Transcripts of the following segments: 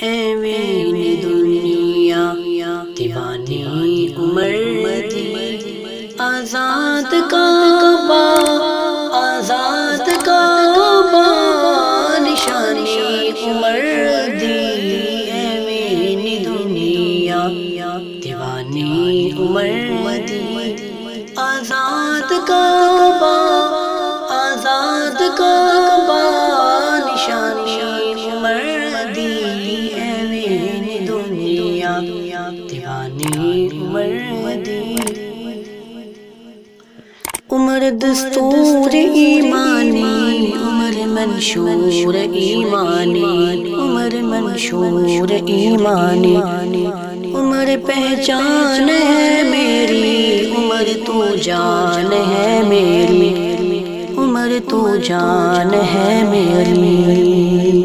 even دنیا دیوانی عمر دی آزاد کعبہ آزاد کعبہ نشانی عمر دی even دنیا دیوانی عمر دی آزاد کعبہ آزاد کعبہ نشانی عمر دی ایوین دنیا دیوانی عمر دی عمر دستور ایمانی عمر منشور ایمانی عمر منشور ایمانی عمر پہچان ہے میری عمر تو جان ہے میری عمر تو جان ہے میری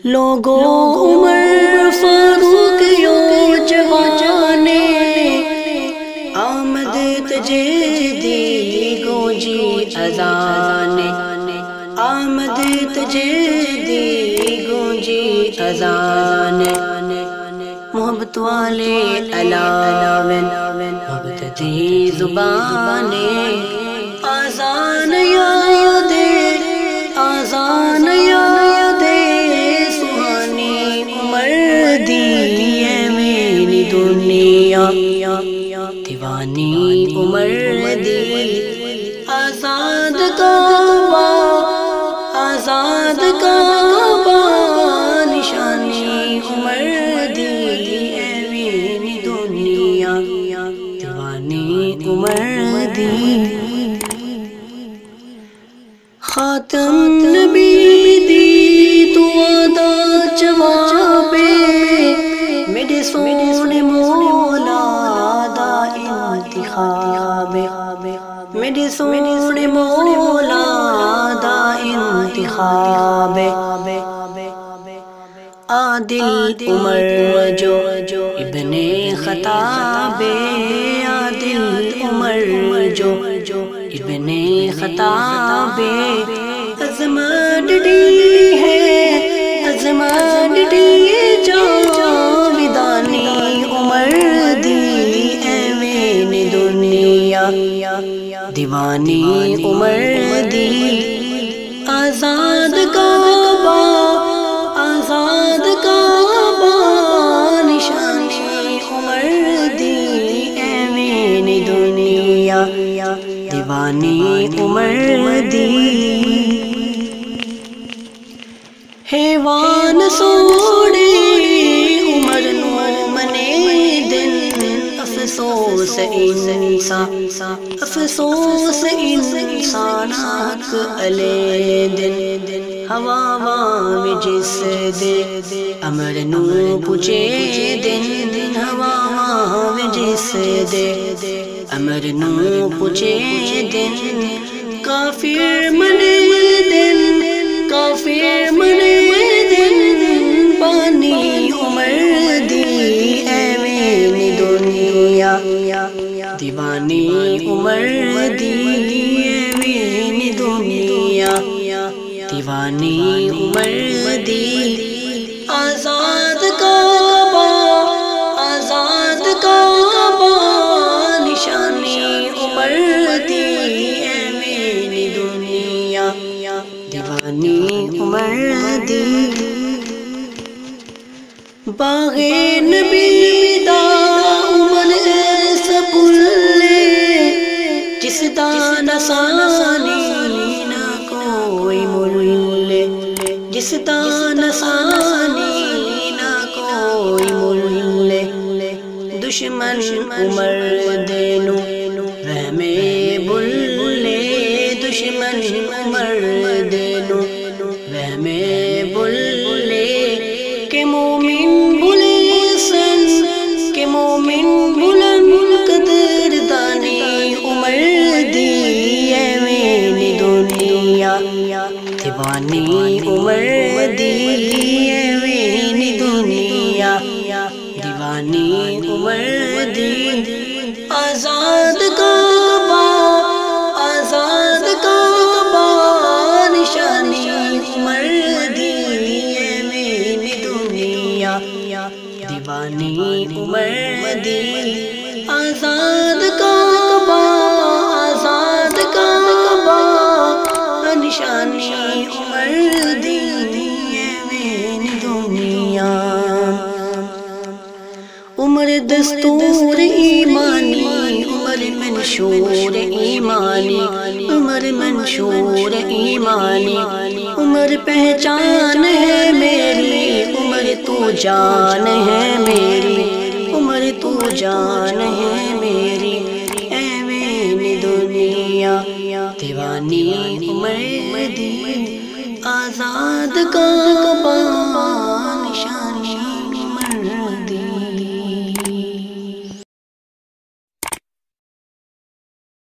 لوگو عمر فاروق یو جوانے آمد تجدیدی گونجی اذان آمد تجدیدی گونجی اذان محبت والے علاوین مبتدی زبان آذان یاد آذان یاد سہانی عمر دی ایوین دنیا دیوانی عمر دی آزاد کعبہ آزاد کعبہ نشانی عمر دی ایوین دنیا دیوانی عمر دی خاتم نبی دی تو عدا جوابے میرے سونے مولا دا انتخاب میرے سونے مولا دا انتخاب عادل عمر جو ابن خطاب عادل عمر جو ابن خطاب عظمت ڈی ہے عظمت ڈی جاویدانی عمر دی ایوین دنیا دیوانی عمر دی آزاد کعبہ آزاد کعبہ نشانی عمر دی ایوین دنیا دیوانی عمر دی حیوان سوڑے عمر نو منے دن افسوس انسان افسوس انسان حق علی دن ہوا میں جس دے امر نو پوچھے دن ہوا میں جس دے امر نو پوچھے دن کافر منے دن کافر منے دن بانی عمر دی ایوین دنیا دیوانی عمر دی ایوین دنیا دیوانی عمر دی آزاد کعبہ آزاد کعبہ نشانی عمر دی ایوین دنیا دیوانی عمر دی باغ نبی دا عمر سکلے جس دا نسانی نہ کوئی ملے جس دا نسانی نہ کوئی ملے دشمن عمر دینو رحم بلے دشمن عمر دینو رحم بلے کہ مومن بلے سن کہ مومن بلن قدر دانی عمر دی ایوین دنیا دیوانی عمر دی ایوین دنیا دیوانی عمر دی آزاد کعبہ آزاد کعبہ نشانی عمر دی دیوانی عمر دی آزاد کعبہ آزاد کعبہ نشانی عمر دی ایویں دنیا عمر دستور ایمانی عمر منشور ایمانی عمر منشور ایمانی عمر پہچان ہے میری عمر تو جان ہے میری عمر تو جان ہے میری ایویں دنیا دیوانی عمر دی آزاد کعبہ نشانی